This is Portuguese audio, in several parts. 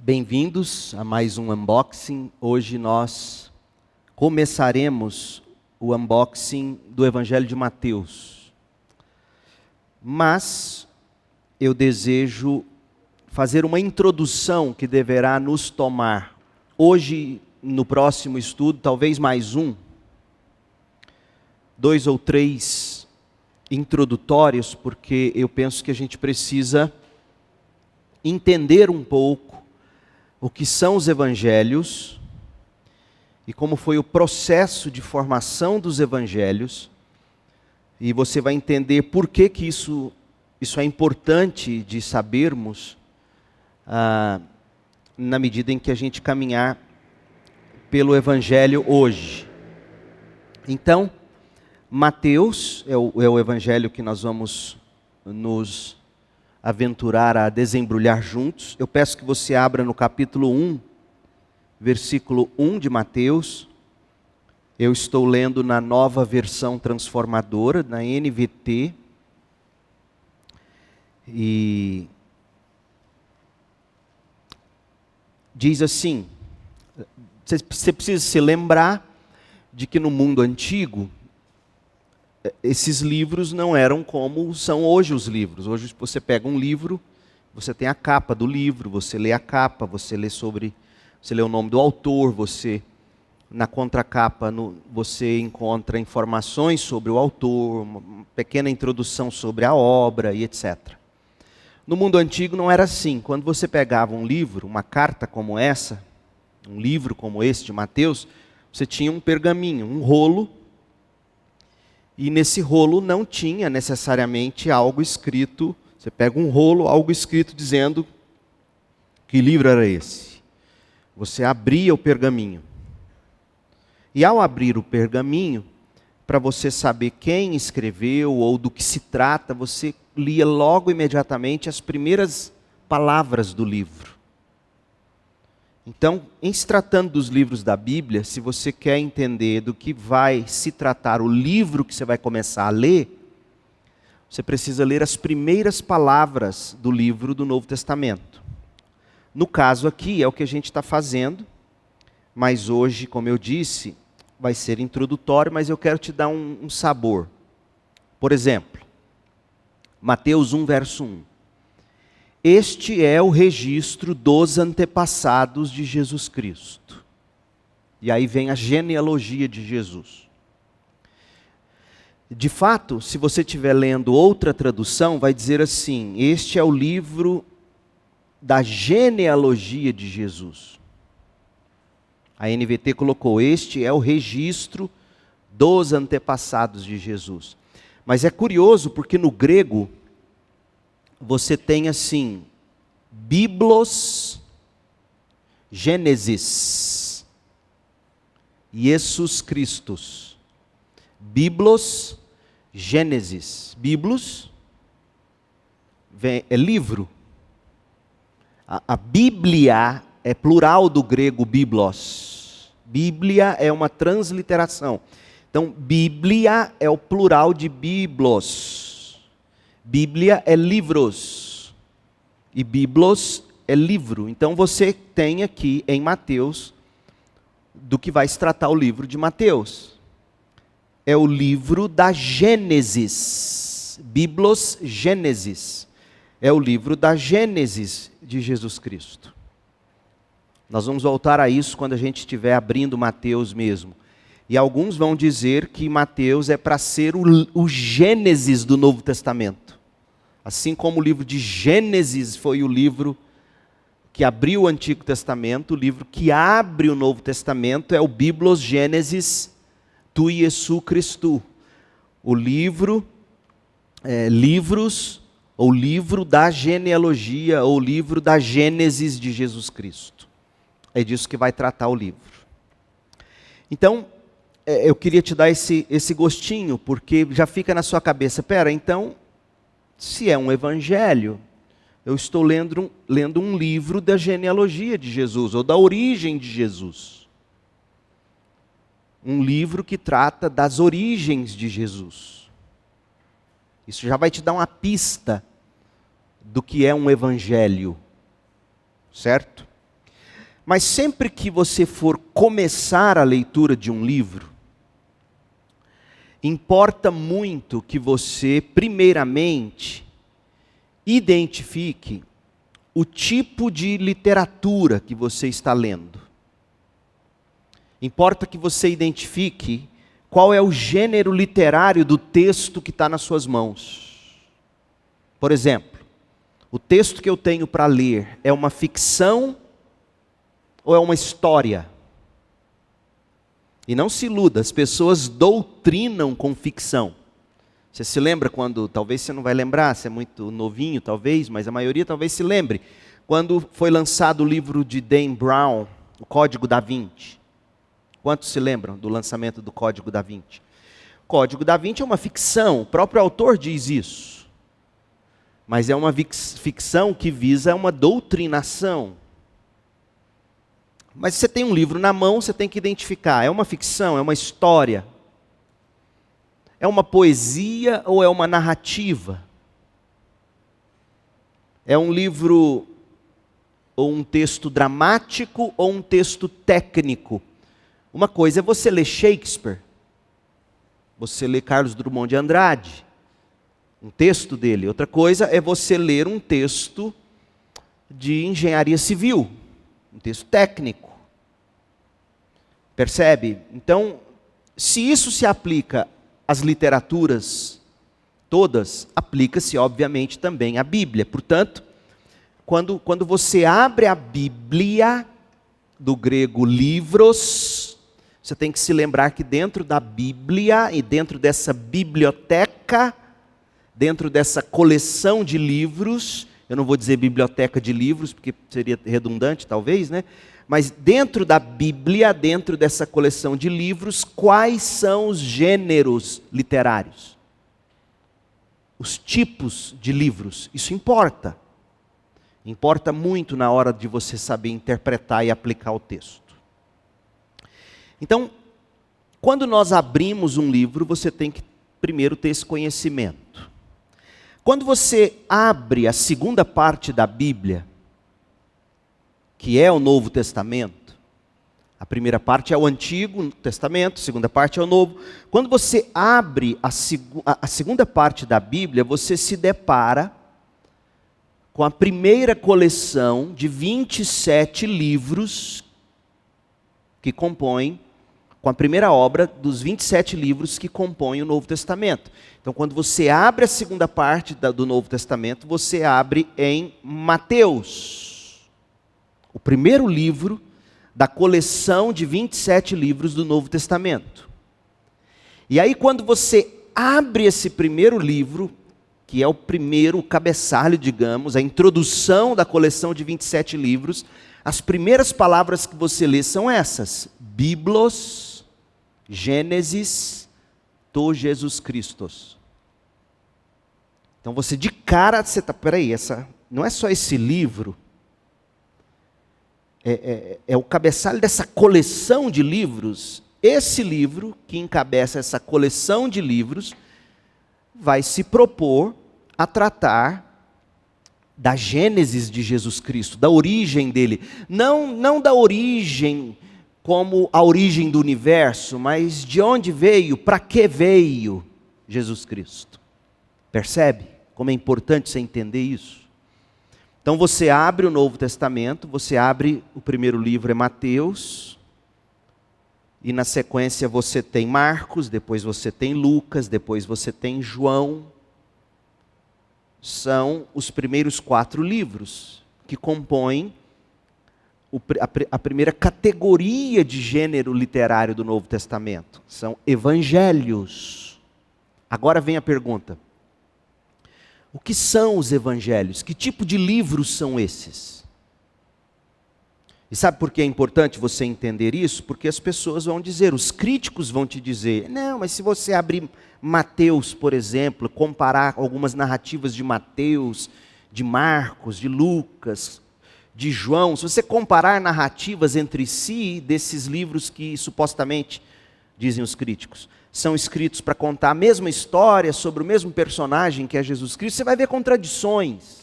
Bem-vindos a mais um unboxing. Hoje nós começaremos o unboxing do Evangelho de Mateus. Mas eu desejo fazer uma introdução que deverá nos tomar hoje, no próximo estudo, talvez mais dois ou três introdutórios, porque eu penso que a gente precisa entender um pouco o que são os evangelhos e como foi o processo de formação dos evangelhos, e você vai entender por que isso é importante de sabermos na medida em que a gente caminhar pelo evangelho hoje. Então, Mateus é o evangelho que nós vamos nos aventurar a desembrulhar juntos. Eu peço que você abra no capítulo 1, versículo 1 de Mateus. Eu estou lendo na Nova Versão Transformadora, na NVT. E diz assim: você precisa se lembrar de que no mundo antigo, esses livros não eram como são hoje os livros. Hoje você pega um livro, você tem a capa do livro, você lê a capa, você lê o nome do autor, na contracapa você encontra informações sobre o autor, uma pequena introdução sobre a obra e etc. No mundo antigo não era assim. Quando você pegava um livro, uma carta como essa, um livro como esse de Mateus, você tinha um pergaminho, um rolo. E nesse rolo não tinha necessariamente algo escrito. Você pega um rolo, algo escrito dizendo que livro era esse. Você abria o pergaminho. E ao abrir o pergaminho, para você saber quem escreveu ou do que se trata, você lia logo imediatamente as primeiras palavras do livro. Então, em se tratando dos livros da Bíblia, se você quer entender do que vai se tratar o livro que você vai começar a ler, você precisa ler as primeiras palavras do livro do Novo Testamento. No caso aqui, é o que a gente está fazendo, mas hoje, como eu disse, vai ser introdutório, mas eu quero te dar um sabor. Por exemplo, Mateus 1, verso 1. Este é o registro dos antepassados de Jesus Cristo. E aí vem a genealogia de Jesus. De fato, se você estiver lendo outra tradução, vai dizer assim: este é o livro da genealogia de Jesus. A NVT colocou: este é o registro dos antepassados de Jesus. Mas é curioso porque no grego você tem assim, Biblos, Gênesis, Jesus Christus. Biblos, Gênesis. Biblos é livro. A Bíblia é plural do grego biblos. Bíblia é uma transliteração. Então, Bíblia é o plural de biblos. Bíblia é livros, e biblos é livro. Então você tem aqui em Mateus, do que vai se tratar o livro de Mateus. É o livro da Gênesis, Biblos Gênesis. É o livro da Gênesis de Jesus Cristo. Nós vamos voltar a isso quando a gente estiver abrindo Mateus mesmo. E alguns vão dizer que Mateus é para ser o Gênesis do Novo Testamento. Assim como o livro de Gênesis foi o livro que abriu o Antigo Testamento, o livro que abre o Novo Testamento é o Biblos Gênesis tu Iesu Christu. O livro, livros, ou livro da genealogia, ou livro da Gênesis de Jesus Cristo. É disso que vai tratar o livro. Então, eu queria te dar esse gostinho, porque já fica na sua cabeça: pera, então, se é um evangelho, eu estou lendo um livro da genealogia de Jesus, ou da origem de Jesus. Um livro que trata das origens de Jesus. Isso já vai te dar uma pista do que é um evangelho, certo? Mas sempre que você for começar a leitura de um livro, importa muito que você, primeiramente, identifique o tipo de literatura que você está lendo. Importa que você identifique qual é o gênero literário do texto que está nas suas mãos. Por exemplo, o texto que eu tenho para ler é uma ficção ou é uma história? E não se iluda, as pessoas doutrinam com ficção. Você se lembra quando, talvez você não vai lembrar, você é muito novinho talvez, mas a maioria talvez se lembre, quando foi lançado o livro de Dan Brown, O Código da Vinci. Quantos se lembram do lançamento do Código da Vinci? O Código da Vinci é uma ficção, o próprio autor diz isso. Mas é uma ficção que visa uma doutrinação. Mas você tem um livro na mão, você tem que identificar, é uma ficção, é uma história? É uma poesia ou é uma narrativa? É um livro ou um texto dramático ou um texto técnico? Uma coisa é você ler Shakespeare, você ler Carlos Drummond de Andrade, um texto dele. Outra coisa é você ler um texto de engenharia civil, um texto técnico. Percebe? Então, se isso se aplica às literaturas todas, aplica-se obviamente também à Bíblia. Portanto, quando você abre a Bíblia, do grego livros, você tem que se lembrar que dentro da Bíblia e dentro dessa biblioteca, dentro dessa coleção de livros, eu não vou dizer biblioteca de livros, porque seria redundante talvez, né? Mas dentro da Bíblia, dentro dessa coleção de livros, quais são os gêneros literários? Os tipos de livros, isso importa. Importa muito na hora de você saber interpretar e aplicar o texto. Então, quando nós abrimos um livro, você tem que primeiro ter esse conhecimento. Quando você abre a segunda parte da Bíblia, que é o Novo Testamento, a primeira parte é o Antigo Testamento, a segunda parte é o Novo. Quando você abre a segunda parte da Bíblia, você se depara com a primeira coleção de 27 livros que compõem, com a primeira obra dos 27 livros que compõem o Novo Testamento. Então, quando você abre a segunda parte do Novo Testamento, você abre em Mateus, o primeiro livro da coleção de 27 livros do Novo Testamento. E aí, quando você abre esse primeiro livro, que é o primeiro, o cabeçalho, digamos, a introdução da coleção de 27 livros, as primeiras palavras que você lê são essas: Biblos, Gênesis, to Jesus Christos. Então você de cara, você está, peraí, não é só esse livro, é o cabeçalho dessa coleção de livros. Esse livro, que encabeça essa coleção de livros, vai se propor a tratar da gênesis de Jesus Cristo, da origem dele. Não da origem como a origem do universo, mas de onde veio, para que veio Jesus Cristo. Percebe como é importante você entender isso? Então você abre o Novo Testamento, você abre o primeiro livro, é Mateus, e na sequência você tem Marcos, depois você tem Lucas, depois você tem João. São os primeiros 4 livros que compõem a primeira categoria de gênero literário do Novo Testamento. São evangelhos. Agora vem a pergunta: o que são os evangelhos? Que tipo de livros são esses? E sabe por que é importante você entender isso? Porque as pessoas vão dizer, os críticos vão te dizer, não, mas se você abrir Mateus, por exemplo, comparar algumas narrativas de Mateus, de Marcos, de Lucas, de João, se você comparar narrativas entre si, desses livros que supostamente, dizem os críticos, são escritos para contar a mesma história sobre o mesmo personagem que é Jesus Cristo, você vai ver contradições.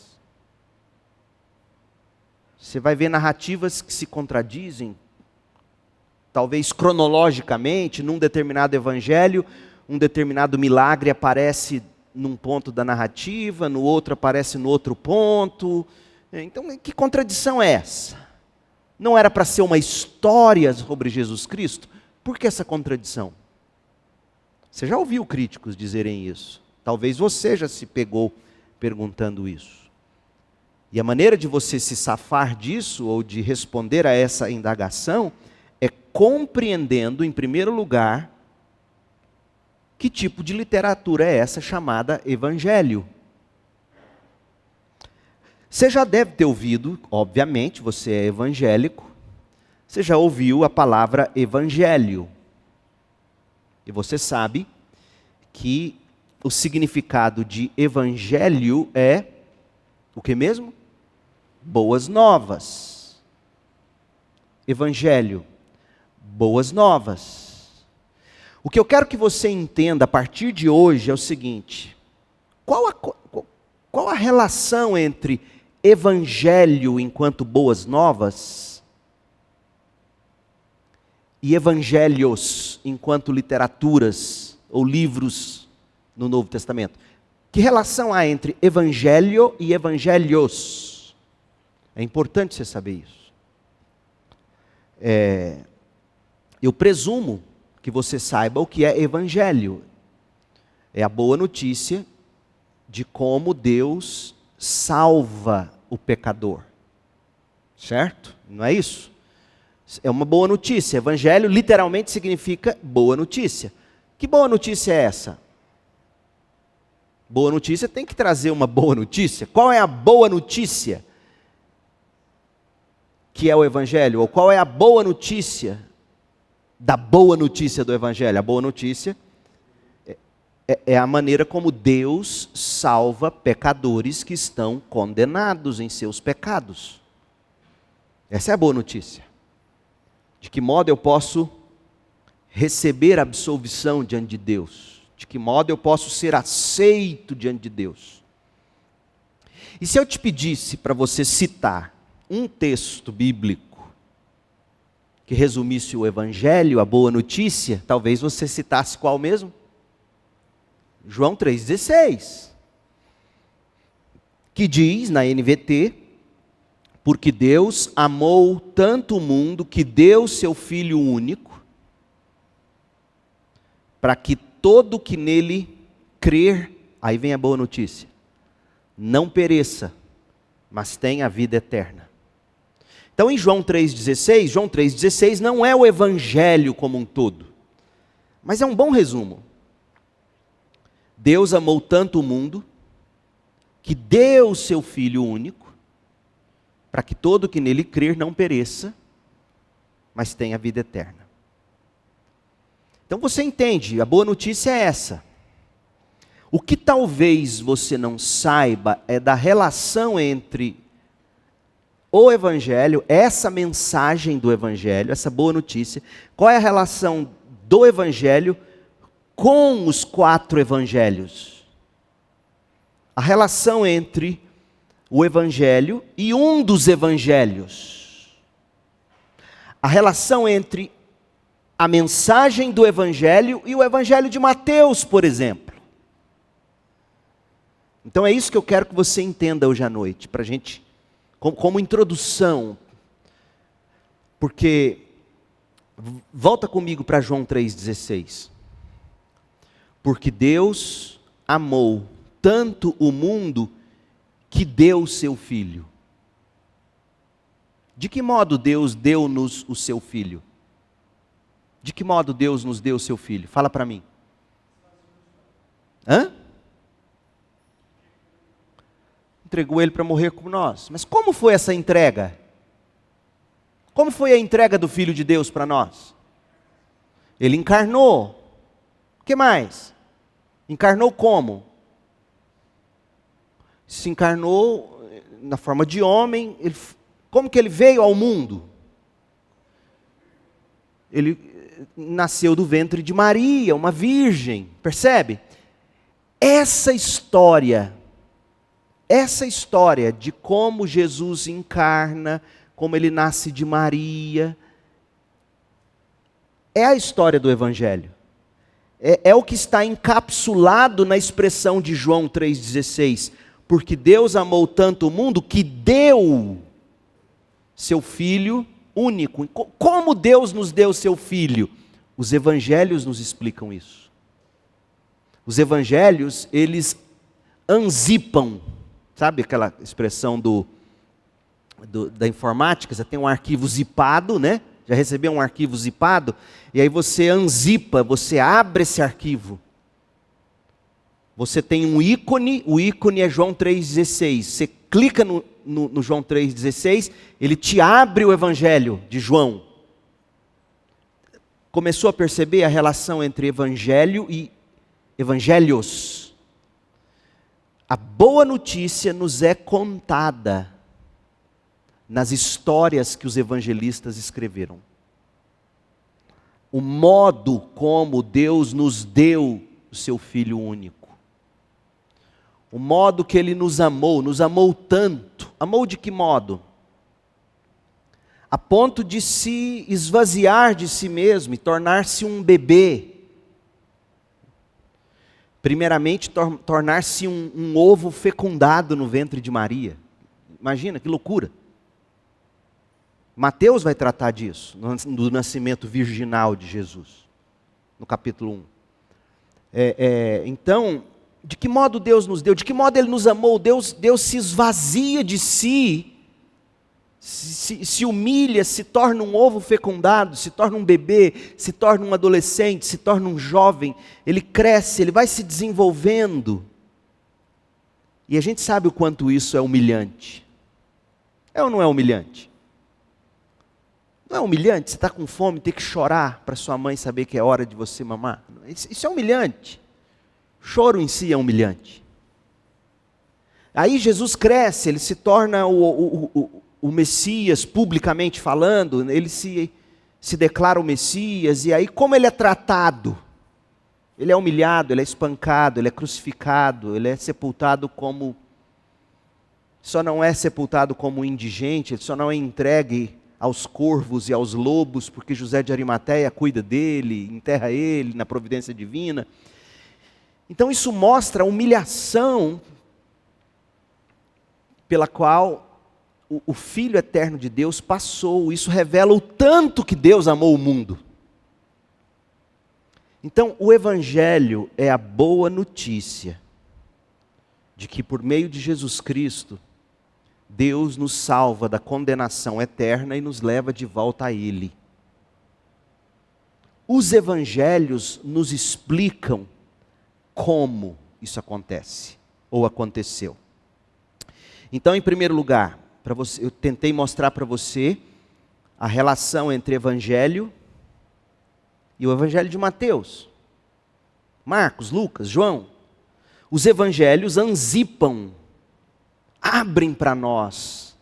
Você vai ver narrativas que se contradizem, talvez cronologicamente, num determinado evangelho, um determinado milagre aparece num ponto da narrativa, no outro aparece no outro ponto. Então, que contradição é essa? Não era para ser uma história sobre Jesus Cristo? Por que essa contradição? Você já ouviu críticos dizerem isso. Talvez você já se pegou perguntando isso. E a maneira de você se safar disso, ou de responder a essa indagação, é compreendendo, em primeiro lugar, que tipo de literatura é essa chamada evangelho. Você já deve ter ouvido, obviamente, você é evangélico, você já ouviu a palavra evangelho. E você sabe que o significado de evangelho é o que mesmo? Boas novas. Evangelho, boas novas. O que eu quero que você entenda a partir de hoje é o seguinte: qual a relação entre evangelho enquanto boas novas e evangelhos enquanto literaturas ou livros no Novo Testamento? Que relação há entre evangelho e evangelhos? É importante você saber isso. Eu presumo que você saiba o que é evangelho. É a boa notícia de como Deus salva o pecador. Certo? Não é isso? É uma boa notícia. Evangelho literalmente significa boa notícia. Que boa notícia é essa? Boa notícia tem que trazer uma boa notícia. Qual é a boa notícia que é o evangelho? Ou qual é a boa notícia da boa notícia do evangelho? A boa notícia é a maneira como Deus salva pecadores que estão condenados em seus pecados. Essa é a boa notícia. De que modo eu posso receber absolvição diante de Deus? De que modo eu posso ser aceito diante de Deus? E se eu te pedisse para você citar um texto bíblico que resumisse o evangelho, a boa notícia, talvez você citasse qual mesmo? João 3,16, que diz na NVT: porque Deus amou tanto o mundo que deu seu Filho único, para que todo que nele crer, aí vem a boa notícia, não pereça, mas tenha a vida eterna. Então em João 3,16 não é o evangelho como um todo, mas é um bom resumo. Deus amou tanto o mundo, que deu o seu Filho único, para que todo que nele crer não pereça, mas tenha a vida eterna. Então você entende, a boa notícia é essa. O que talvez você não saiba é da relação entre o evangelho, essa mensagem do evangelho, essa boa notícia. Qual é a relação do evangelho com os 4 evangelhos? A relação entre o evangelho e um dos evangelhos. A relação entre a mensagem do evangelho e o evangelho de Mateus, por exemplo. Então é isso que eu quero que você entenda hoje à noite, para a gente, como introdução. Porque, volta comigo para João 3,16. Porque Deus amou tanto o mundo que deu o seu Filho. De que modo Deus deu-nos o seu Filho? De que modo Deus nos deu o seu Filho? Fala para mim. Entregou ele para morrer como nós. Mas como foi essa entrega? Como foi a entrega do Filho de Deus para nós? Ele encarnou. O que mais? Encarnou como? Se encarnou na forma de homem. Como que ele veio ao mundo? Ele nasceu do ventre de Maria, uma virgem, percebe? Essa história essa história de como Jesus encarna, como ele nasce de Maria, é a história do Evangelho. É o que está encapsulado na expressão de João 3,16. Porque Deus amou tanto o mundo que deu seu Filho único. Como Deus nos deu seu Filho? Os Evangelhos nos explicam isso. Os Evangelhos, eles anzipam. Sabe aquela expressão da informática? Você tem um arquivo zipado, né? Já recebeu um arquivo zipado? E aí você anzipa, você abre esse arquivo. Você tem um ícone, o ícone é João 3,16. Você clica no João 3,16, ele te abre o Evangelho de João. Começou a perceber a relação entre Evangelho e Evangelhos? A boa notícia nos é contada nas histórias que os evangelistas escreveram. O modo como Deus nos deu o seu Filho único. O modo que Ele nos amou tanto. Amou de que modo? A ponto de se esvaziar de si mesmo e tornar-se um bebê. Primeiramente, tornar-se um ovo fecundado no ventre de Maria. Imagina, que loucura. Mateus vai tratar disso, do nascimento virginal de Jesus, no capítulo 1. Então, de que modo Deus nos deu? De que modo Ele nos amou? Deus se esvazia de si, se humilha, se torna um ovo fecundado, se torna um bebê, se torna um adolescente, se torna um jovem. Ele cresce, ele vai se desenvolvendo. E a gente sabe o quanto isso é humilhante. É ou não é humilhante? Não é humilhante? Você está com fome, ter que chorar para sua mãe saber que é hora de você mamar? Isso é humilhante. Choro em si é humilhante. Aí Jesus cresce, ele se torna o Messias, publicamente falando, ele se declara o Messias, e aí como ele é tratado? Ele é humilhado, ele é espancado, ele é crucificado, ele é sepultado como... Só não é sepultado como indigente, ele só não é entregue aos corvos e aos lobos, porque José de Arimateia cuida dele, enterra ele na providência divina. Então isso mostra a humilhação pela qual o Filho eterno de Deus passou. Isso revela o tanto que Deus amou o mundo. Então o Evangelho é a boa notícia de que por meio de Jesus Cristo, Deus nos salva da condenação eterna e nos leva de volta a Ele. Os Evangelhos nos explicam como isso acontece, ou aconteceu. Então, em primeiro lugar, eu tentei mostrar para você a relação entre Evangelho e o Evangelho de Mateus, Marcos, Lucas, João. Os Evangelhos anzipam, abrem para nós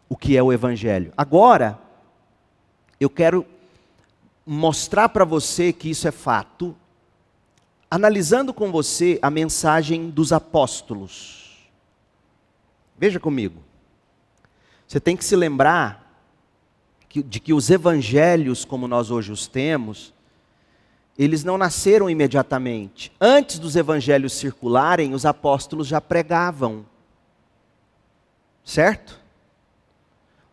o que é o Evangelho. Agora, eu quero mostrar para você que isso é fato, analisando com você a mensagem dos apóstolos. Veja comigo. Você tem que se lembrar de que os evangelhos, como nós hoje os temos, eles não nasceram imediatamente. Antes dos evangelhos circularem, os apóstolos já pregavam. Certo?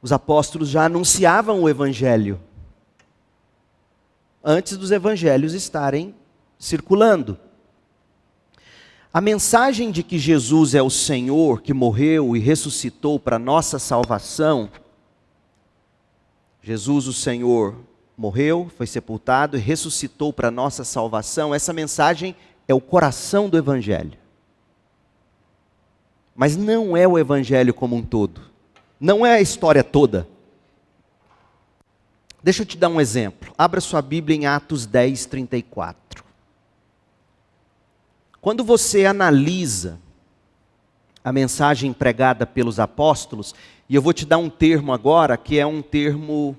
Os apóstolos já anunciavam o evangelho. Antes dos evangelhos estarem circulando. A mensagem de que Jesus é o Senhor, que morreu e ressuscitou para nossa salvação. Jesus, o Senhor, morreu, foi sepultado e ressuscitou para nossa salvação. Essa mensagem é o coração do Evangelho. Mas não é o Evangelho como um todo. Não é a história toda. Deixa eu te dar um exemplo. Abra sua Bíblia em Atos 10, 34. Quando você analisa a mensagem pregada pelos apóstolos, e eu vou te dar um termo agora, que é um termo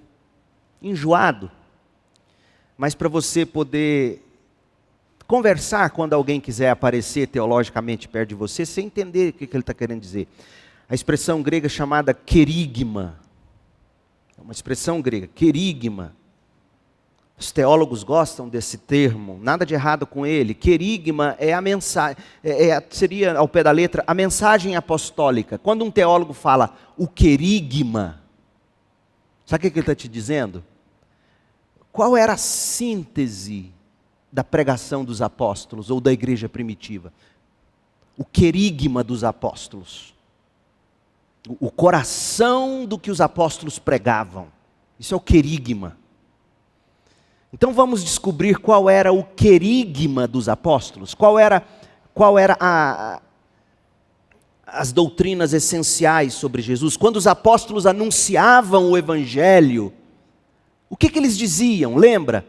enjoado, mas para você poder Conversar, quando alguém quiser aparecer teologicamente perto de você, sem entender o que ele está querendo dizer. A expressão grega chamada querigma. É uma expressão grega, querigma. Os teólogos gostam desse termo, nada de errado com ele. Querigma é a mensagem, seria ao pé da letra, a mensagem apostólica. Quando um teólogo fala o querigma, sabe o que ele está te dizendo? Qual era a síntese da pregação dos apóstolos ou da igreja primitiva? O querigma dos apóstolos. O coração do que os apóstolos pregavam. Isso é o querigma. Então vamos descobrir qual era o querigma dos apóstolos. Qual era as doutrinas essenciais sobre Jesus. Quando os apóstolos anunciavam o evangelho, o que eles diziam? Lembra?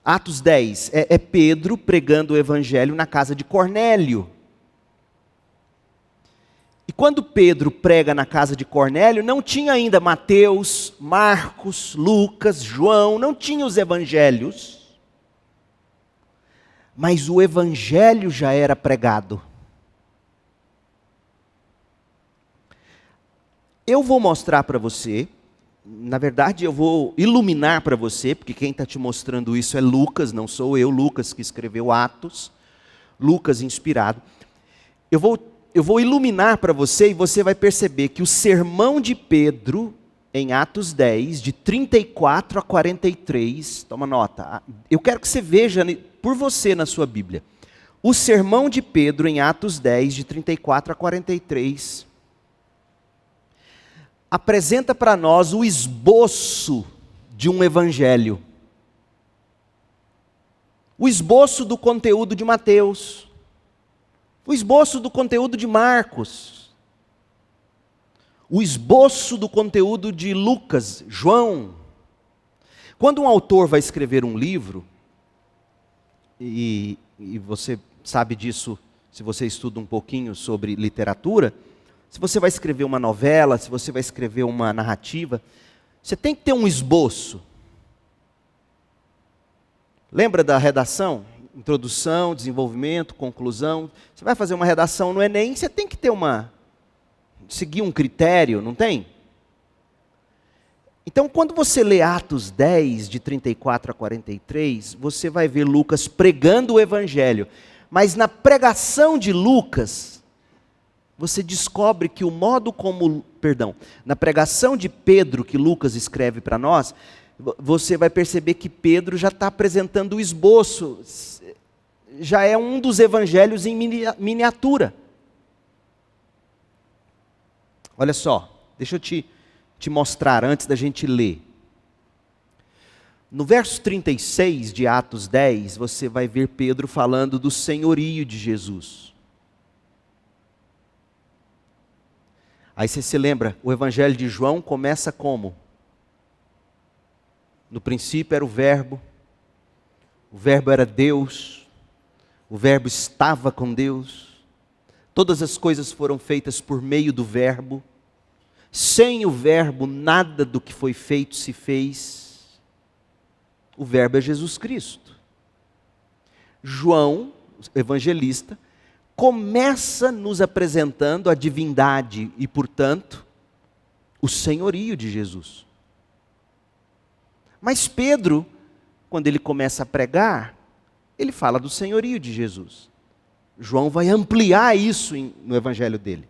Atos 10, é Pedro pregando o evangelho na casa de Cornélio. E quando Pedro prega na casa de Cornélio, não tinha ainda Mateus, Marcos, Lucas, João, não tinha os evangelhos. Mas o evangelho já era pregado. Eu vou mostrar para você, na verdade eu vou iluminar para você, porque quem está te mostrando isso é Lucas, não sou eu, Lucas que escreveu Atos, Lucas inspirado. Eu vou iluminar para você e você vai perceber que o sermão de Pedro, em Atos 10, de 34 a 43, toma nota, eu quero que você veja por você na sua Bíblia. O sermão de Pedro, em Atos 10, de 34 a 43, apresenta para nós o esboço de um evangelho. O esboço do conteúdo de Mateus. O esboço do conteúdo de Marcos. O esboço do conteúdo de Lucas, João. Quando um autor vai escrever um livro, e você sabe disso se você estuda um pouquinho sobre literatura, se você vai escrever uma novela, se você vai escrever uma narrativa, você tem que ter um esboço. Lembra da redação? Introdução, desenvolvimento, conclusão. Você vai fazer uma redação no Enem, você tem que ter seguir um critério, não tem? Então, quando você lê Atos 10, de 34 a 43, você vai ver Lucas pregando o evangelho. Mas na pregação de Lucas, você descobre que na pregação de Pedro, que Lucas escreve para nós, você vai perceber que Pedro já está apresentando o esboço, já é um dos evangelhos em miniatura. Olha só, deixa eu te mostrar antes da gente ler. No verso 36 de Atos 10, você vai ver Pedro falando do senhorio de Jesus. Aí você se lembra, o evangelho de João começa como? No princípio era o verbo era Deus, o verbo estava com Deus, todas as coisas foram feitas por meio do verbo, sem o verbo nada do que foi feito se fez. O verbo é Jesus Cristo. João, evangelista, começa nos apresentando a divindade e, portanto, o senhorio de Jesus. Mas Pedro, quando ele começa a pregar, ele fala do senhorio de Jesus. João vai ampliar isso no evangelho dele.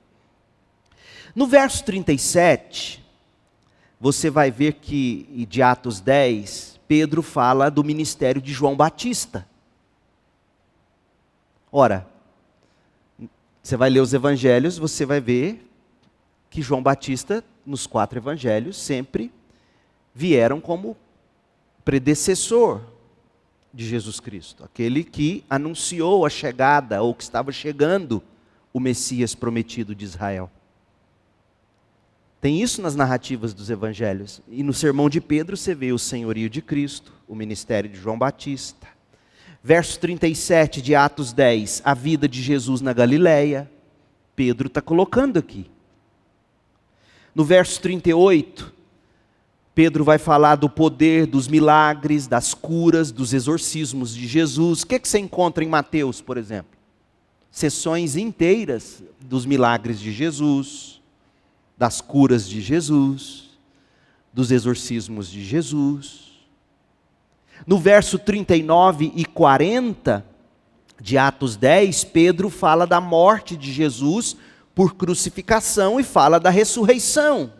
No verso 37, você vai ver que, de Atos 10, Pedro fala do ministério de João Batista. Ora, você vai ler os evangelhos, você vai ver que João Batista, nos 4 evangelhos, sempre vieram como predecessor de Jesus Cristo. Aquele que anunciou a chegada, ou que estava chegando, o Messias prometido de Israel. Tem isso nas narrativas dos evangelhos. E no sermão de Pedro você vê o senhorio de Cristo, o ministério de João Batista. Verso 37 de Atos 10, a vida de Jesus na Galileia. Pedro está colocando aqui. No verso 38, Pedro vai falar do poder, dos milagres, das curas, dos exorcismos de Jesus. O que você encontra em Mateus, por exemplo? Sessões inteiras dos milagres de Jesus, das curas de Jesus, dos exorcismos de Jesus. No verso 39 e 40 de Atos 10, Pedro fala da morte de Jesus por crucificação e fala da ressurreição.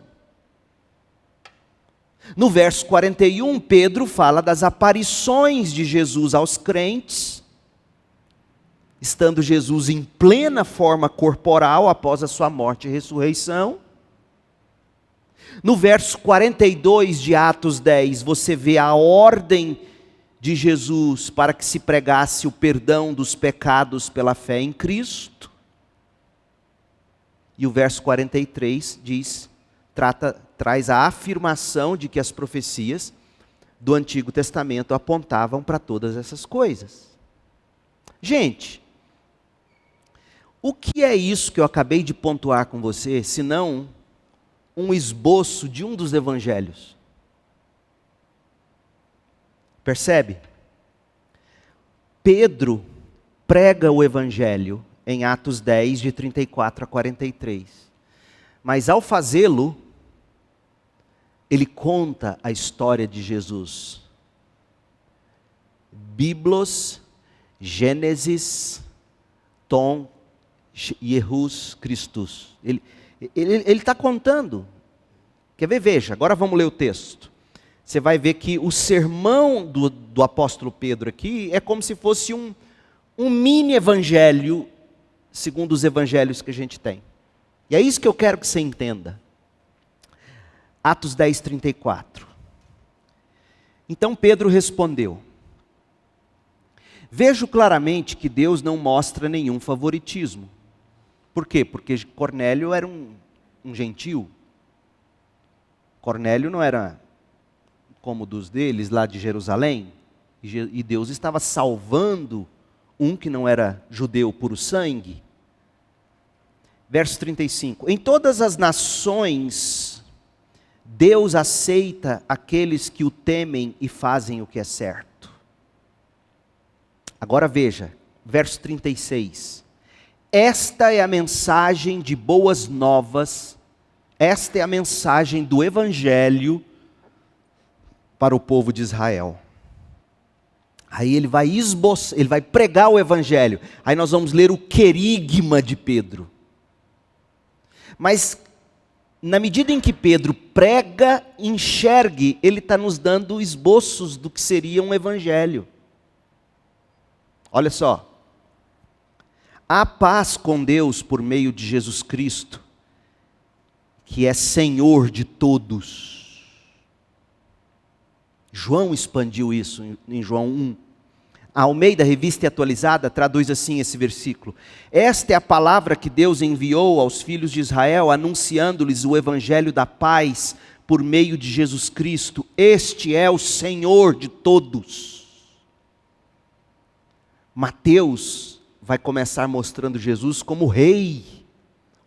No verso 41, Pedro fala das aparições de Jesus aos crentes, estando Jesus em plena forma corporal após a sua morte e ressurreição. No verso 42 de Atos 10, você vê a ordem de Jesus para que se pregasse o perdão dos pecados pela fé em Cristo. E o verso 43 traz a afirmação de que as profecias do Antigo Testamento apontavam para todas essas coisas. Gente, o que é isso que eu acabei de pontuar com você, senão um esboço de um dos evangelhos? Percebe? Pedro prega o evangelho em Atos 10, de 34 a 43. Mas ao fazê-lo, ele conta a história de Jesus. Biblos, Gênesis, Tom, Jesus Christus. Ele está contando. Quer ver? Veja, agora vamos ler o texto. Você vai ver que o sermão do apóstolo Pedro aqui é como se fosse um mini evangelho, segundo os evangelhos que a gente tem. E é isso que eu quero que você entenda. Atos 10, 34. Então Pedro respondeu: vejo claramente que Deus não mostra nenhum favoritismo. Por quê? Porque Cornélio era um gentil. Cornélio não era como dos deles lá de Jerusalém. E Deus estava salvando um que não era judeu puro sangue. Verso 35. Em todas as nações, Deus aceita aqueles que o temem e fazem o que é certo. Agora veja, verso 36. Esta é a mensagem de boas novas, esta é a mensagem do Evangelho para o povo de Israel. Aí ele vai ele vai pregar o Evangelho. Aí nós vamos ler o querigma de Pedro. Mas na medida em que Pedro prega, enxergue, ele está nos dando esboços do que seria um evangelho. Olha só. Há paz com Deus por meio de Jesus Cristo, que é Senhor de todos. João expandiu isso em João 1. A Almeida, Revista e Atualizada, traduz assim esse versículo: esta é a palavra que Deus enviou aos filhos de Israel, anunciando-lhes o evangelho da paz por meio de Jesus Cristo. Este é o Senhor de todos. Mateus vai começar mostrando Jesus como rei,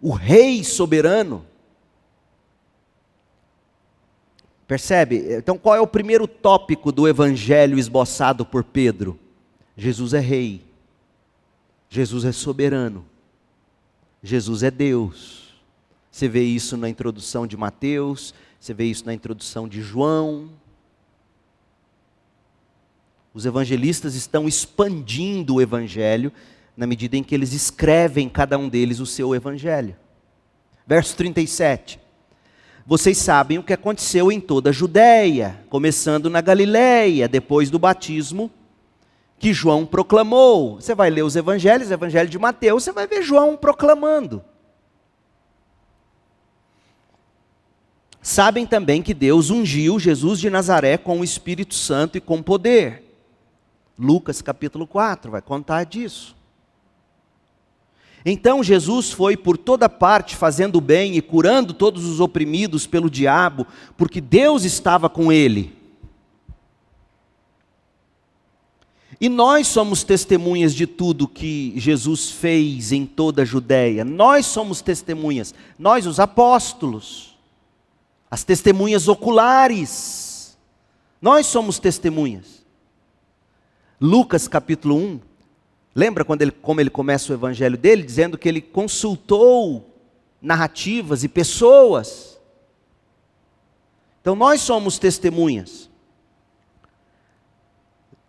o rei soberano. Percebe? Então qual é o primeiro tópico do evangelho esboçado por Pedro? Jesus é rei, Jesus é soberano, Jesus é Deus. Você vê isso na introdução de Mateus, você vê isso na introdução de João. Os evangelistas estão expandindo o evangelho na medida em que eles escrevem, cada um deles, o seu evangelho. Verso 37. Vocês sabem o que aconteceu em toda a Judéia, começando na Galileia, depois do batismo que João proclamou. Você vai ler os evangelhos, o evangelho de Mateus, você vai ver João proclamando. Sabem também que Deus ungiu Jesus de Nazaré com o Espírito Santo e com poder. Lucas capítulo 4 vai contar disso. Então Jesus foi por toda parte fazendo bem e curando todos os oprimidos pelo diabo, porque Deus estava com ele. E nós somos testemunhas de tudo que Jesus fez em toda a Judéia. Nós somos testemunhas, nós os apóstolos. As testemunhas oculares. Nós somos testemunhas. Lucas capítulo 1, lembra como ele começa o evangelho dele? Dizendo que ele consultou narrativas e pessoas. Então nós somos testemunhas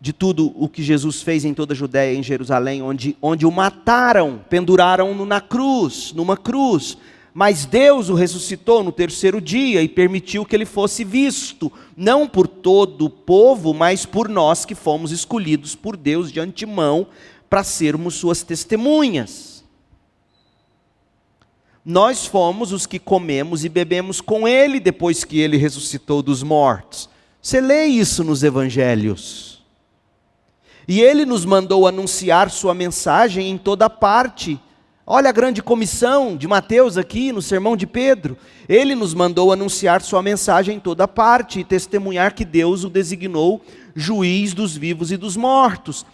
de tudo o que Jesus fez em toda a Judéia e em Jerusalém, onde o mataram, penduraram-no numa cruz. Mas Deus o ressuscitou no terceiro dia e permitiu que ele fosse visto, não por todo o povo, mas por nós que fomos escolhidos por Deus de antemão para sermos suas testemunhas. Nós fomos os que comemos e bebemos com ele depois que ele ressuscitou dos mortos. Você lê isso nos evangelhos. E ele nos mandou anunciar sua mensagem em toda parte. Olha a grande comissão de Mateus aqui no sermão de Pedro. Ele nos mandou anunciar sua mensagem em toda parte e testemunhar que Deus o designou juiz dos vivos e dos mortos.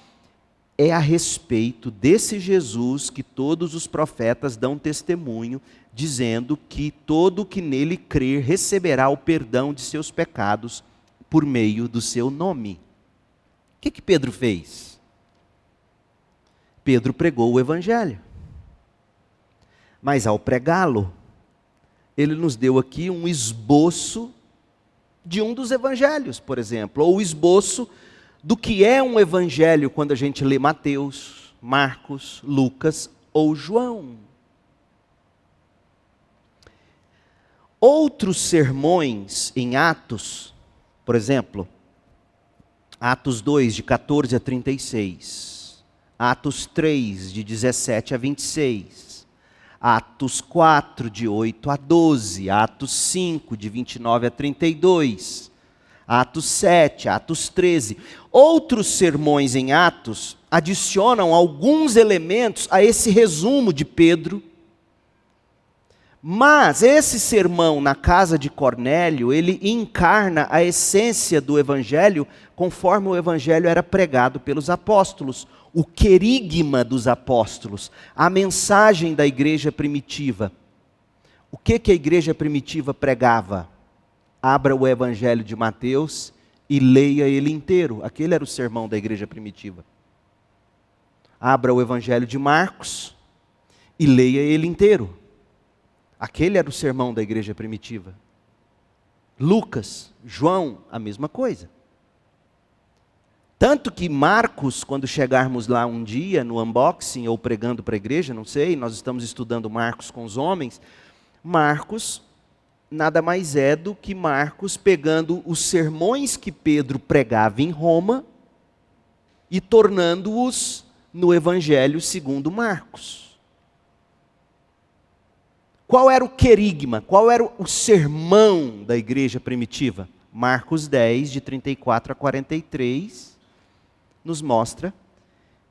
É a respeito desse Jesus que todos os profetas dão testemunho, dizendo que todo o que nele crer receberá o perdão de seus pecados por meio do seu nome. O que Pedro fez? Pedro pregou o evangelho. Mas ao pregá-lo, ele nos deu aqui um esboço de um dos evangelhos, por exemplo, ou o esboço do que é um evangelho quando a gente lê Mateus, Marcos, Lucas ou João. Outros sermões em Atos, por exemplo, Atos 2, de 14 a 36, Atos 3, de 17 a 26, Atos 4, de 8 a 12, Atos 5, de 29 a 32, Atos 7, Atos 13. Outros sermões em Atos adicionam alguns elementos a esse resumo de Pedro. Mas esse sermão na casa de Cornélio, ele encarna a essência do evangelho conforme o evangelho era pregado pelos apóstolos. O querigma dos apóstolos, a mensagem da igreja primitiva. O que a igreja primitiva pregava? Abra o evangelho de Mateus e leia ele inteiro. Aquele era o sermão da igreja primitiva. Abra o evangelho de Marcos e leia ele inteiro. Aquele era o sermão da igreja primitiva. Lucas, João, a mesma coisa. Tanto que Marcos, quando chegarmos lá um dia, no unboxing, ou pregando para a igreja, não sei, nós estamos estudando Marcos com os homens, Marcos nada mais é do que Marcos pegando os sermões que Pedro pregava em Roma e tornando-os no Evangelho segundo Marcos. Qual era o querigma? Qual era o sermão da igreja primitiva? Marcos 10, de 34 a 43, nos mostra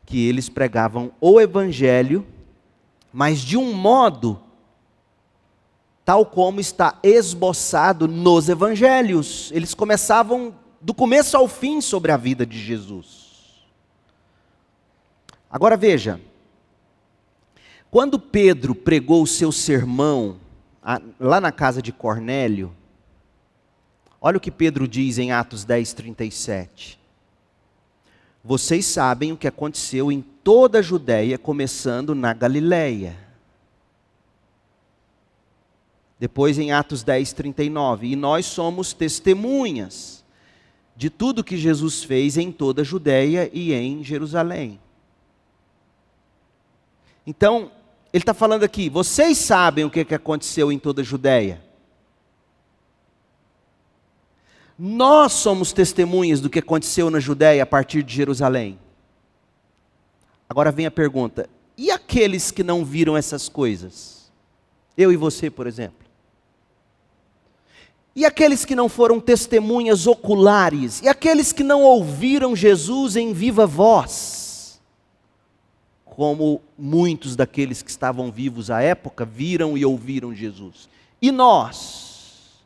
que eles pregavam o Evangelho, mas de um modo tal como está esboçado nos Evangelhos. Eles começavam do começo ao fim sobre a vida de Jesus. Agora veja, quando Pedro pregou o seu sermão lá na casa de Cornélio, olha o que Pedro diz em Atos 10, 37. Vocês sabem o que aconteceu em toda a Judéia, começando na Galileia. Depois em Atos 10, 39. E nós somos testemunhas de tudo que Jesus fez em toda a Judéia e em Jerusalém. Então, ele está falando aqui, vocês sabem o que aconteceu em toda a Judéia. Nós somos testemunhas do que aconteceu na Judéia a partir de Jerusalém. Agora vem a pergunta, e aqueles que não viram essas coisas? Eu e você, por exemplo. E aqueles que não foram testemunhas oculares? E aqueles que não ouviram Jesus em viva voz? Como muitos daqueles que estavam vivos à época viram e ouviram Jesus. E nós?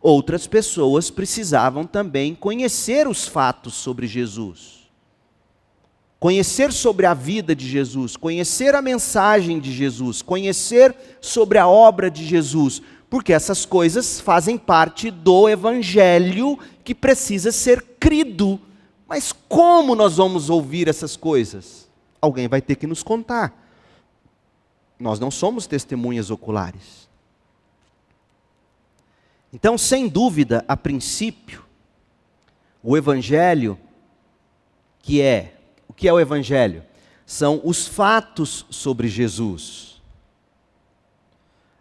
Outras pessoas precisavam também conhecer os fatos sobre Jesus. Conhecer sobre a vida de Jesus, conhecer a mensagem de Jesus, conhecer sobre a obra de Jesus, porque essas coisas fazem parte do evangelho que precisa ser crido. Mas como nós vamos ouvir essas coisas? Alguém vai ter que nos contar. Nós não somos testemunhas oculares. Então, sem dúvida, a princípio, o evangelho, o que é o evangelho? São os fatos sobre Jesus.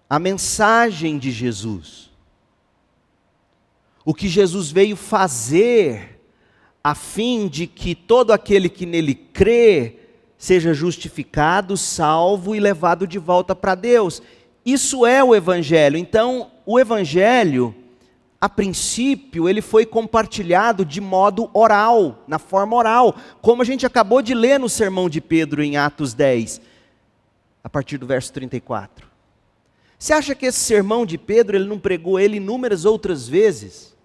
A mensagem de Jesus. O que Jesus veio fazer a fim de que todo aquele que nele crê seja justificado, salvo e levado de volta para Deus. Isso é o evangelho. Então, o evangelho, a princípio, ele foi compartilhado de modo oral, na forma oral, como a gente acabou de ler no sermão de Pedro em Atos 10, a partir do verso 34. Você acha que esse sermão de Pedro, ele não pregou ele inúmeras outras vezes?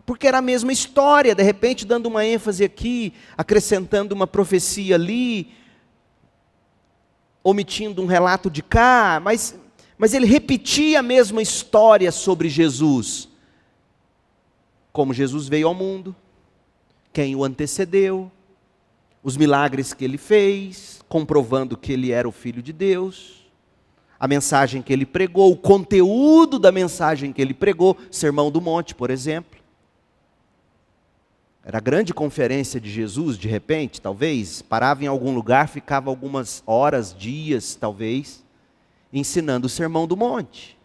Porque era a mesma história, de repente dando uma ênfase aqui, acrescentando uma profecia ali, omitindo um relato de cá, mas ele repetia a mesma história sobre Jesus. Como Jesus veio ao mundo, quem o antecedeu, os milagres que ele fez, comprovando que ele era o Filho de Deus, a mensagem que ele pregou, o conteúdo da mensagem que ele pregou, Sermão do Monte, por exemplo. Era a grande conferência de Jesus, de repente, talvez, parava em algum lugar, ficava algumas horas, dias, talvez, ensinando o Sermão do Monte.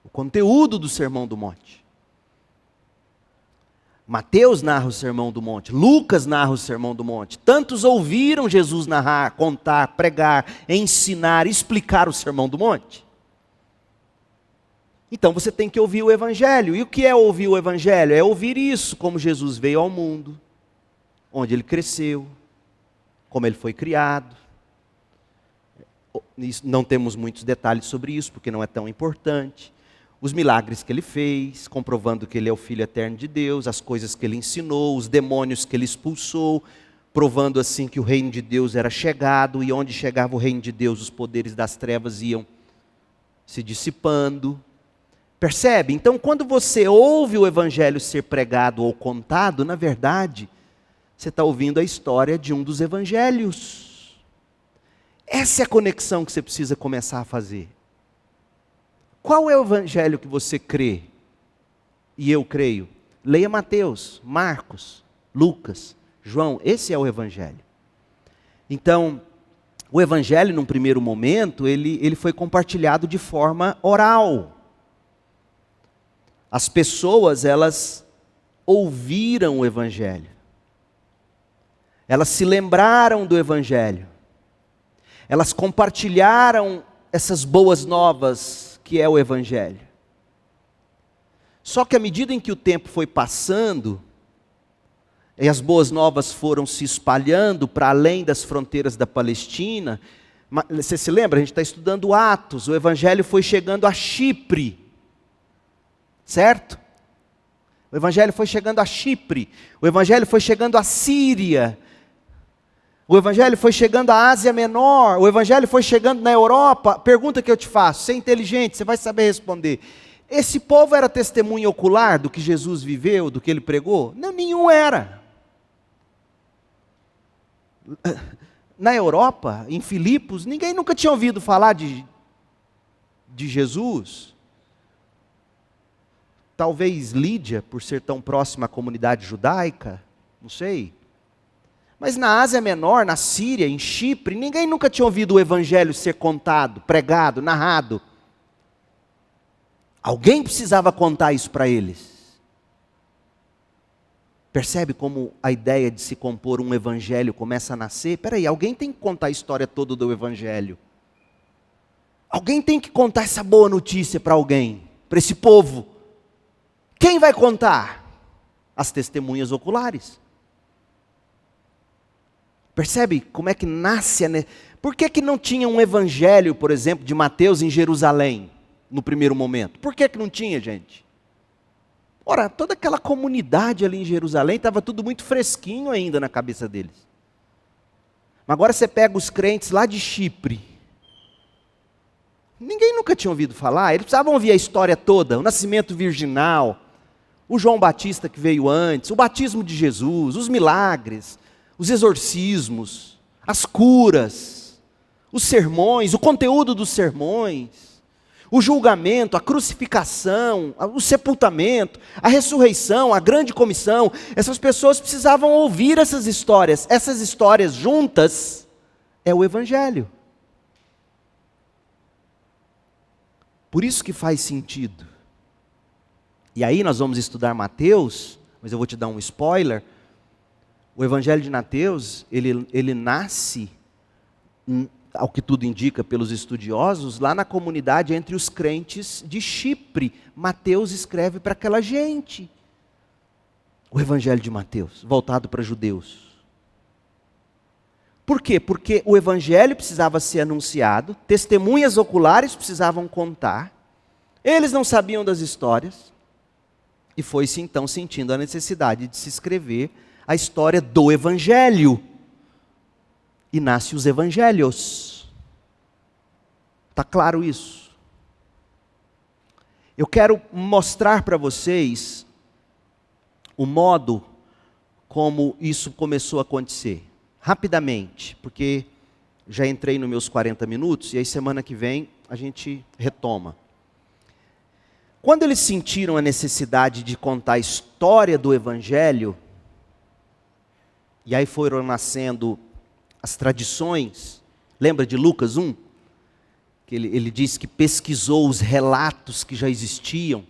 O conteúdo do Sermão do Monte. Mateus narra o Sermão do Monte, Lucas narra o Sermão do Monte. Tantos ouviram Jesus narrar, contar, pregar, ensinar, explicar o Sermão do Monte. Então você tem que ouvir o evangelho. E o que é ouvir o evangelho? É ouvir isso, como Jesus veio ao mundo, onde ele cresceu, como ele foi criado. Não temos muitos detalhes sobre isso, porque não é tão importante. Os milagres que ele fez, comprovando que ele é o Filho eterno de Deus, as coisas que ele ensinou, os demônios que ele expulsou, provando assim que o reino de Deus era chegado, e onde chegava o reino de Deus, os poderes das trevas iam se dissipando. Percebe? Então, quando você ouve o evangelho ser pregado ou contado, na verdade, você está ouvindo a história de um dos evangelhos. Essa é a conexão que você precisa começar a fazer. Qual é o evangelho que você crê? E eu creio. Leia Mateus, Marcos, Lucas, João. Esse é o evangelho. Então, o evangelho, num primeiro momento, ele foi compartilhado de forma oral. As pessoas, elas ouviram o evangelho. Elas se lembraram do evangelho. Elas compartilharam essas boas novas que é o evangelho. Só que à medida em que o tempo foi passando, e as boas novas foram se espalhando para além das fronteiras da Palestina, você se lembra? A gente está estudando Atos, o evangelho foi chegando a Chipre. Certo? O evangelho foi chegando a Chipre, o evangelho foi chegando à Síria, o evangelho foi chegando à Ásia Menor, o evangelho foi chegando na Europa. Pergunta que eu te faço, você é inteligente, você vai saber responder. Esse povo era testemunha ocular do que Jesus viveu, do que ele pregou? Não, nenhum era. Na Europa, em Filipos, ninguém nunca tinha ouvido falar de Jesus. Talvez Lídia, por ser tão próxima à comunidade judaica, não sei. Mas na Ásia Menor, na Síria, em Chipre, ninguém nunca tinha ouvido o evangelho ser contado, pregado, narrado. Alguém precisava contar isso para eles. Percebe como a ideia de se compor um evangelho começa a nascer? Espera aí, alguém tem que contar a história toda do evangelho. Alguém tem que contar essa boa notícia para alguém, para esse povo. Quem vai contar? As testemunhas oculares. Percebe como é que nasce? Por que não tinha um evangelho, por exemplo, de Mateus em Jerusalém, no primeiro momento? Por que não tinha, gente? Ora, toda aquela comunidade ali em Jerusalém, estava tudo muito fresquinho ainda na cabeça deles. Mas agora você pega os crentes lá de Chipre, Ninguém nunca tinha ouvido falar. Eles precisavam ouvir a história toda, o nascimento virginal, o João Batista que veio antes, o batismo de Jesus, os milagres, os exorcismos, as curas, os sermões, o conteúdo dos sermões, o julgamento, a crucificação, o sepultamento, a ressurreição, a grande comissão. Essas pessoas precisavam ouvir essas histórias. Essas histórias juntas é o Evangelho. Por isso que faz sentido. E aí nós vamos estudar Mateus, mas eu vou te dar um spoiler. O Evangelho de Mateus, ele nasce, ao que tudo indica pelos estudiosos, lá na comunidade entre os crentes de Chipre. Mateus escreve para aquela gente. O Evangelho de Mateus, voltado para judeus. Por quê? Porque o Evangelho precisava ser anunciado, testemunhas oculares precisavam contar, eles não sabiam das histórias, e foi-se então sentindo a necessidade de se escrever a história do Evangelho. E nasce os Evangelhos. Está claro isso? Eu quero mostrar para vocês o modo como isso começou a acontecer. Rapidamente, porque já entrei nos meus 40 minutos, e aí semana que vem a gente retoma. Quando eles sentiram a necessidade de contar a história do Evangelho, e aí foram nascendo as tradições, lembra de Lucas 1? Que ele diz que pesquisou os relatos que já existiam. O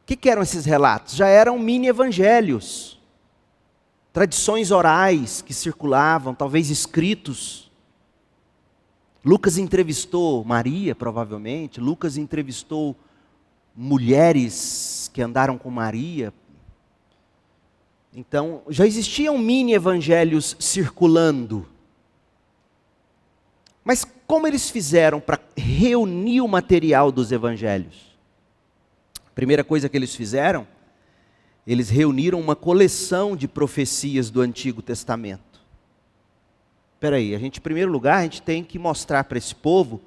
que eram esses relatos? Já eram mini-evangelhos. Tradições orais que circulavam, talvez escritos. Lucas entrevistou Maria, provavelmente. Lucas entrevistou mulheres que andaram com Maria. Então, já existiam mini-evangelhos circulando. Mas como eles fizeram para reunir o material dos evangelhos? A primeira coisa que eles fizeram, eles reuniram uma coleção de profecias do Antigo Testamento. Espera aí, em primeiro lugar, a gente tem que mostrar para esse povo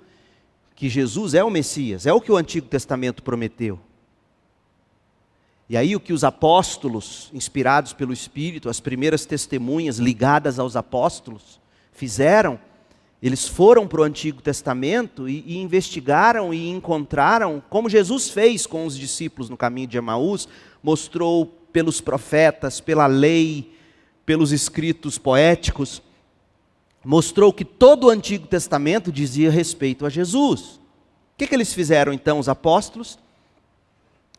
que Jesus é o Messias, é o que o Antigo Testamento prometeu. E aí o que os apóstolos, inspirados pelo Espírito, as primeiras testemunhas ligadas aos apóstolos, fizeram, eles foram para o Antigo Testamento e investigaram e encontraram, como Jesus fez com os discípulos no caminho de Emaús, mostrou pelos profetas, pela lei, pelos escritos poéticos, mostrou que todo o Antigo Testamento dizia respeito a Jesus. O que eles fizeram então, os apóstolos?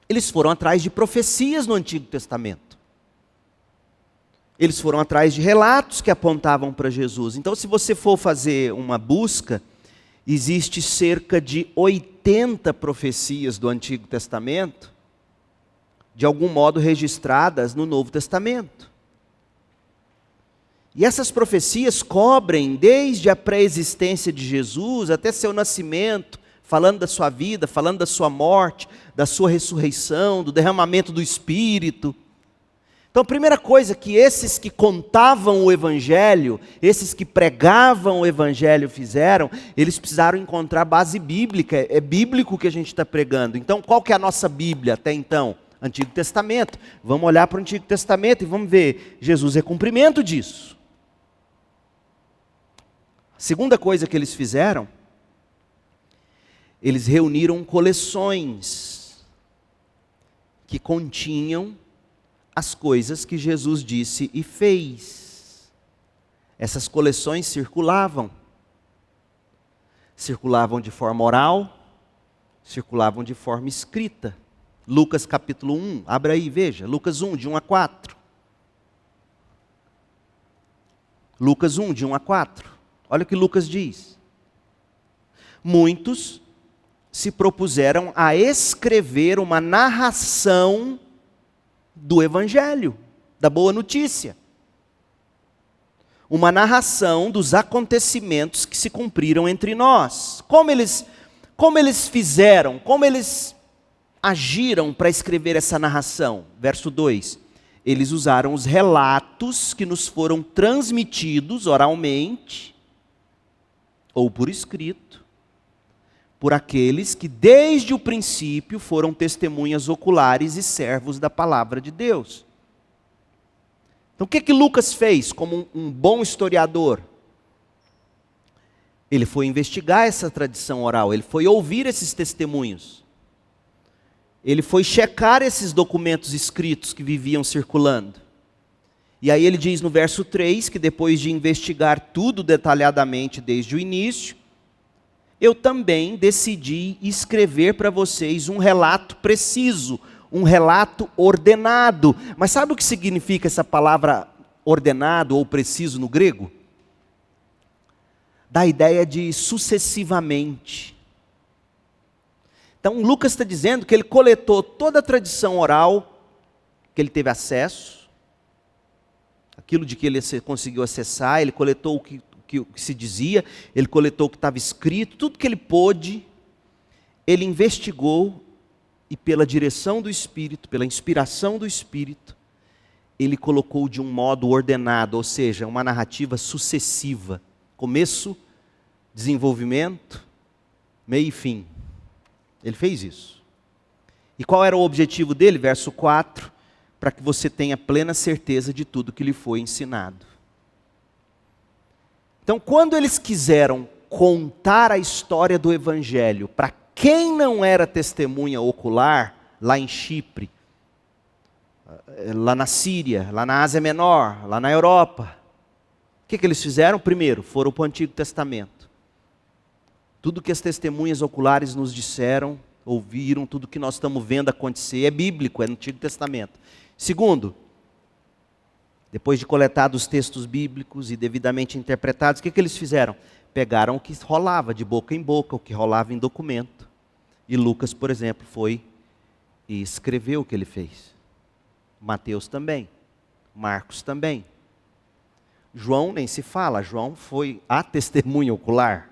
Eles foram atrás de profecias no Antigo Testamento. Eles foram atrás de relatos que apontavam para Jesus. Então, se você for fazer uma busca, existe cerca de 80 profecias do Antigo Testamento, de algum modo registradas no Novo Testamento. E essas profecias cobrem desde a pré-existência de Jesus até seu nascimento, falando da sua vida, falando da sua morte, da sua ressurreição, do derramamento do Espírito. Então, a primeira coisa que esses que contavam o Evangelho, esses que pregavam o Evangelho fizeram, eles precisaram encontrar base bíblica. É bíblico que a gente está pregando. Então, qual que é a nossa Bíblia até então? Antigo Testamento. Vamos olhar para o Antigo Testamento e vamos ver. Jesus é cumprimento disso. A segunda coisa que eles fizeram, eles reuniram coleções que continham as coisas que Jesus disse e fez. Essas coleções circulavam. Circulavam de forma oral, circulavam de forma escrita. Lucas capítulo 1, abra aí, veja, Lucas 1, de 1 a 4. Lucas 1, de 1 a 4. Olha o que Lucas diz. Muitos se propuseram a escrever uma narração do Evangelho, da boa notícia. Uma narração dos acontecimentos que se cumpriram entre nós. Como eles fizeram, como eles agiram para escrever essa narração? Verso 2. Eles usaram os relatos que nos foram transmitidos oralmente, ou por escrito, por aqueles que desde o princípio foram testemunhas oculares e servos da palavra de Deus. Então o que Lucas fez como um bom historiador? Ele foi investigar essa tradição oral, ele foi ouvir esses testemunhos. Ele foi checar esses documentos escritos que viviam circulando. E aí ele diz no verso 3 que depois de investigar tudo detalhadamente desde o início, eu também decidi escrever para vocês um relato preciso, um relato ordenado. Mas sabe o que significa essa palavra ordenado ou preciso no grego? Dá a ideia de sucessivamente. Então Lucas está dizendo que ele coletou toda a tradição oral que ele teve acesso, aquilo de que ele conseguiu acessar, ele coletou o que se dizia, ele coletou o que estava escrito, tudo que ele pôde, ele investigou e pela direção do Espírito, pela inspiração do Espírito, ele colocou de um modo ordenado, ou seja, uma narrativa sucessiva, começo, desenvolvimento, meio e fim. Ele fez isso. E qual era o objetivo dele? Verso 4, para que você tenha plena certeza de tudo que lhe foi ensinado. Então, quando eles quiseram contar a história do Evangelho para quem não era testemunha ocular, lá em Chipre, lá na Síria, lá na Ásia Menor, lá na Europa, o que eles fizeram? Primeiro, foram para o Antigo Testamento. Tudo que as testemunhas oculares nos disseram, ouviram, tudo que nós estamos vendo acontecer é bíblico, é no Antigo Testamento. Segundo, depois de coletados os textos bíblicos e devidamente interpretados, o que eles fizeram? Pegaram o que rolava de boca em boca, o que rolava em documento. E Lucas, por exemplo, foi e escreveu o que ele fez. Mateus também. Marcos também. João nem se fala, João foi a testemunha ocular.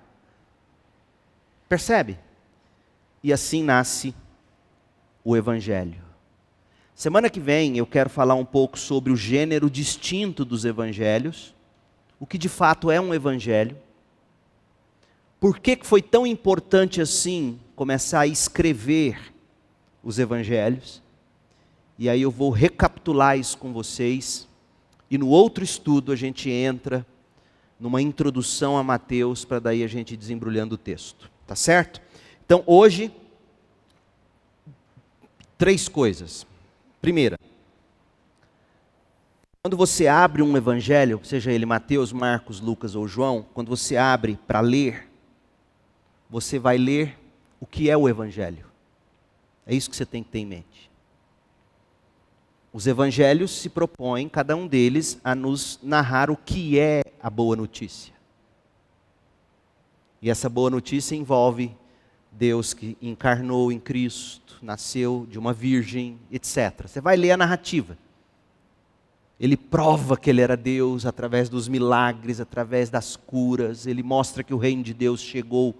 Percebe? E assim nasce o Evangelho. Semana que vem eu quero falar um pouco sobre o gênero distinto dos evangelhos, o que de fato é um evangelho, por que foi tão importante assim começar a escrever os evangelhos, e aí eu vou recapitular isso com vocês, e no outro estudo a gente entra numa introdução a Mateus, para daí a gente ir desembrulhando o texto, tá certo? Então hoje, 3 coisas. Primeira, quando você abre um evangelho, seja ele Mateus, Marcos, Lucas ou João, quando você abre para ler, você vai ler o que é o evangelho. É isso que você tem que ter em mente. Os evangelhos se propõem, cada um deles, a nos narrar o que é a boa notícia. E essa boa notícia envolve Deus que encarnou em Cristo, nasceu de uma virgem, etc. Você vai ler a narrativa. Ele prova que ele era Deus através dos milagres, através das curas. Ele mostra que o reino de Deus chegou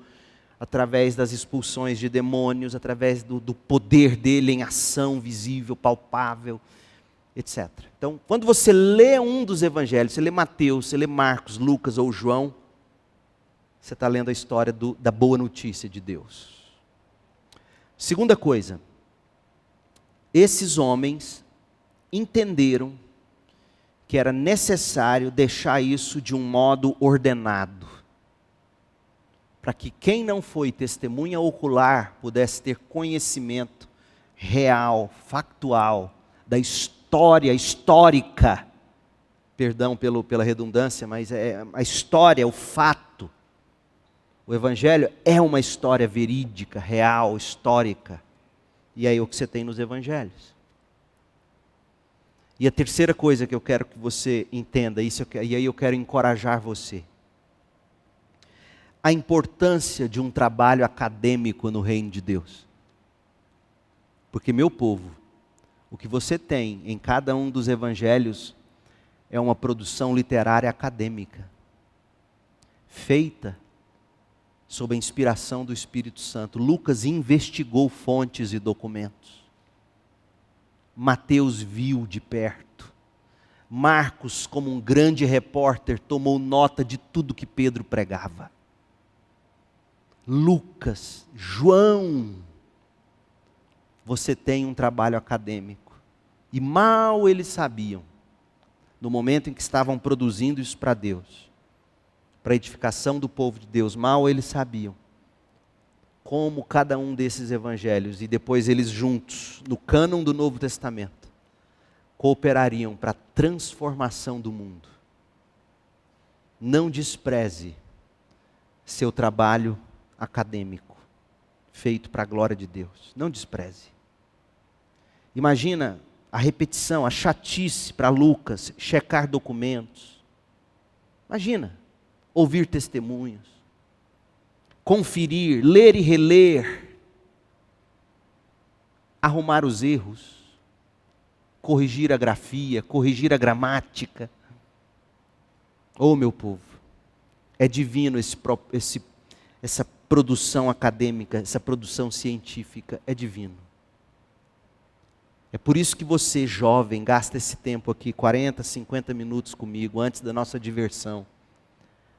através das expulsões de demônios, através do poder dele em ação visível, palpável, etc. Então, quando você lê um dos evangelhos, você lê Mateus, você lê Marcos, Lucas ou João, você está lendo a história da boa notícia de Deus. Segunda coisa, esses homens entenderam que era necessário deixar isso de um modo ordenado, para que quem não foi testemunha ocular pudesse ter conhecimento real, factual, da história histórica, perdão pela redundância, mas é a história, o fato. O Evangelho é uma história verídica, real, histórica. E aí é o que você tem nos Evangelhos. E a terceira coisa que eu quero que você entenda, e aí eu quero encorajar você. A importância de um trabalho acadêmico no reino de Deus. Porque, meu povo, o que você tem em cada um dos Evangelhos é uma produção literária acadêmica, feita sob a inspiração do Espírito Santo. Lucas investigou fontes e documentos. Mateus viu de perto. Marcos, como um grande repórter, tomou nota de tudo que Pedro pregava. Lucas, João, você tem um trabalho acadêmico. E mal eles sabiam, no momento em que estavam produzindo isso para Deus, para a edificação do povo de Deus, mal eles sabiam como cada um desses evangelhos, e depois eles juntos, no cânon do Novo Testamento, cooperariam para a transformação do mundo. Não despreze seu trabalho acadêmico, feito para a glória de Deus. Não despreze. Imagina a repetição, a chatice para Lucas, checar documentos. Imagina, ouvir testemunhos, conferir, ler e reler, arrumar os erros, corrigir a grafia, corrigir a gramática. Oh, meu povo, é divino essa produção acadêmica, essa produção científica, é divino. É por isso que você, jovem, gasta esse tempo aqui, 40, 50 minutos comigo, antes da nossa diversão,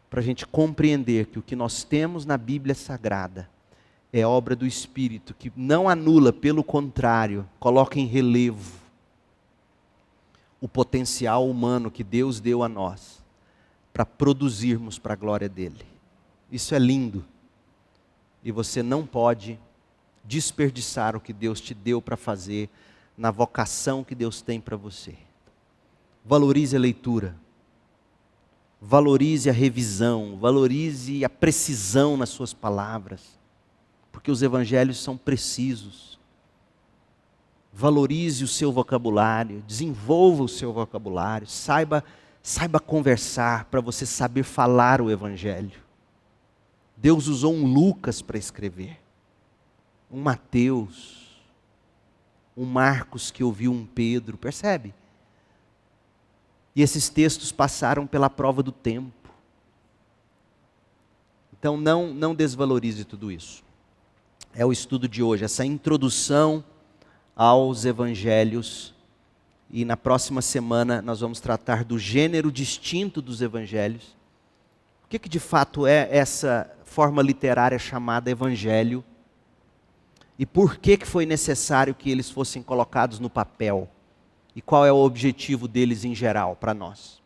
para a gente compreender que o que nós temos na Bíblia Sagrada é obra do Espírito, que não anula, pelo contrário, coloca em relevo o potencial humano que Deus deu a nós, para produzirmos para a glória dEle. Isso é lindo. E você não pode desperdiçar o que Deus te deu para fazer, na vocação que Deus tem para você. Valorize a leitura. Valorize a revisão. Valorize a precisão nas suas palavras. Porque os evangelhos são precisos. Valorize o seu vocabulário. Desenvolva o seu vocabulário. Saiba conversar para você saber falar o evangelho. Deus usou um Lucas para escrever. Um Mateus. Um Marcos que ouviu um Pedro, percebe? E esses textos passaram pela prova do tempo. Então não desvalorize tudo isso. É o estudo de hoje, essa introdução aos evangelhos. E na próxima semana nós vamos tratar do gênero distinto dos evangelhos. O que de fato é essa forma literária chamada evangelho? E por que foi necessário que eles fossem colocados no papel? E qual é o objetivo deles em geral para nós?